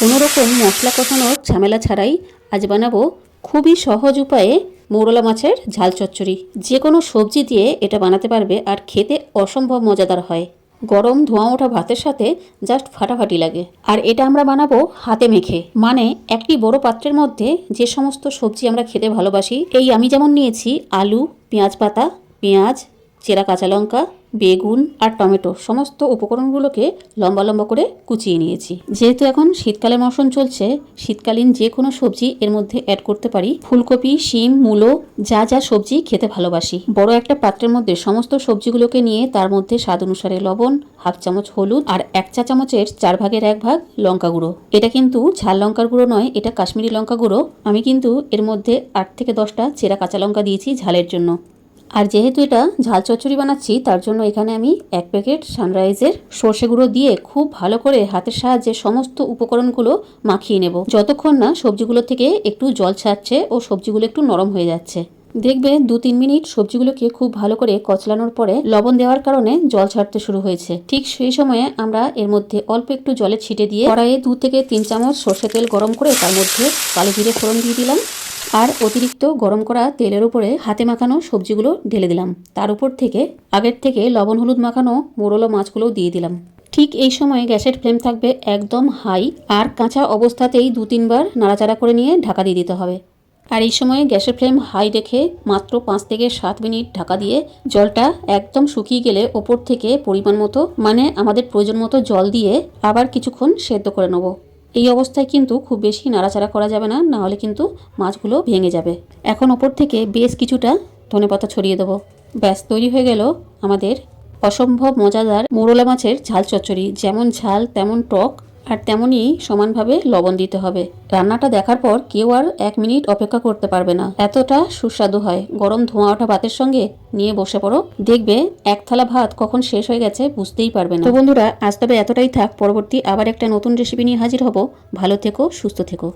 কোনো রকম মশলা কষানোর ঝামেলা ছাড়াই আজ বানাবো খুবই সহজ উপায়ে মৌরলা মাছের ঝাল চচ্চড়ি। যে কোনো সবজি দিয়ে এটা বানাতে পারবে আর খেতে অসম্ভব মজাদার হয়। গরম ধোঁয়া ওঠা ভাতের সাথে জাস্ট ফাটাফাটি লাগে। আর এটা আমরা বানাবো হাতে মেখে, মানে একটি বড় পাত্রের মধ্যে যে সমস্ত সবজি আমরা খেতে ভালোবাসি, এই আমি যেমন নিয়েছি আলু, পেঁয়াজ পাতা, পেঁয়াজ, চেরা কাঁচা লঙ্কা, বেগুন আর টমেটো, সমস্ত উপকরণগুলোকে লম্বা লম্বা করে কুচিয়ে নিয়েছি। যেহেতু এখন শীতকালের মৌসুম চলছে, শীতকালীন যে কোনো সবজি এর মধ্যে অ্যাড করতে পারি। ফুলকপি, শিম, মূলো, যা যা সবজি খেতে ভালোবাসি। বড় একটা পাত্রের মধ্যে সমস্ত সবজিগুলোকে নিয়ে তার মধ্যে স্বাদ অনুসারে লবণ, হাফ চামচ হলুদ আর 1 চা চামচের 4 ভাগের 1 ভাগ লঙ্কা গুঁড়ো। এটা কিন্তু ঝাল লঙ্কার গুঁড়ো নয়, এটা কাশ্মীরি লঙ্কা গুঁড়ো। আমি কিন্তু এর মধ্যে 8 থেকে 10টা চেরা কাঁচা লঙ্কা দিয়েছি ঝালের জন্য। আর যেহেতু এটা ঝাল চচ্চড়ি বানাচ্ছি, তার জন্য এখানে আমি 1 প্যাকেট সানরাইজের সর্ষে গুঁড়ো দিয়ে খুব ভালো করে হাতের সাহায্যে সমস্ত উপকরণগুলো মাখিয়ে নেব, যতক্ষণ না সবজিগুলো থেকে একটু জল ছাড়ছে ও সবজিগুলো একটু নরম হয়ে যাচ্ছে। দেখবে 2-3 মিনিট সবজিগুলোকে খুব ভালো করে কচলানোর পরে লবণ দেওয়ার কারণে জল ছাড়তে শুরু হয়েছে। ঠিক সেই সময়ে আমরা এর মধ্যে অল্প একটু জলে ছিটে দিয়ে কড়াইয়ে 2 থেকে 3 চামচ সর্ষে তেল গরম করে তার মধ্যে কালো জিরে ফোড়ন দিয়ে দিলাম। আর অতিরিক্ত গরম করা তেলের উপরে হাতে মাখানো সবজিগুলো ঢেলে দিলাম। তার উপর থেকে আগের থেকে লবণ হলুদ মাখানো মোরলা মাছগুলোও দিয়ে দিলাম। ঠিক এই সময় গ্যাসের ফ্লেম থাকবে একদম হাই, আর কাঁচা অবস্থাতেই 2-3 বার নাড়াচাড়া করে নিয়ে ঢাকা দিয়ে দিতে হবে। আর এই সময় গ্যাসের ফ্লেম হাই রেখে মাত্র 5 থেকে 7 মিনিট ঢাকা দিয়ে জলটা একদম শুকিয়ে গেলে ওপর থেকে পরিমাণ মতো, মানে আমাদের প্রয়োজন মতো জল দিয়ে আবার কিছুক্ষণ সেদ্ধ করে নেব। এই অবস্থায় কিন্তু খুব বেশি নাড়াচাড়া করা যাবে না, না হলে কিন্তু মাছগুলো ভেঙে যাবে। এখন ওপর থেকে বেশ কিছুটা ধনেপাতা ছড়িয়ে দেবো। ব্যাস তৈরি হয়ে গেল আমাদের অসম্ভব মজাদার মৌরলা মাছের ঝাল চচ্চড়ি। যেমন ঝাল তেমন টক, আর তেমনই সমানভাবে লবণ দিতে হবে। রান্নাটা দেখার পর কেউ আর 1 মিনিট অপেক্ষা করতে পারবে না, এতটা সুস্বাদু হয়। গরম ধোঁয়া ওঠা ভাতের সঙ্গে নিয়ে বসে পড়ো, দেখবে 1 থালা ভাত কখন শেষ হয়ে গেছে বুঝতেই পারবে না। তো বন্ধুরা, আজ তবে এতটাই থাক। পরবর্তী আবার একটা নতুন রেসিপি নিয়ে হাজির হব। ভালো থেকো, সুস্থ থেকো।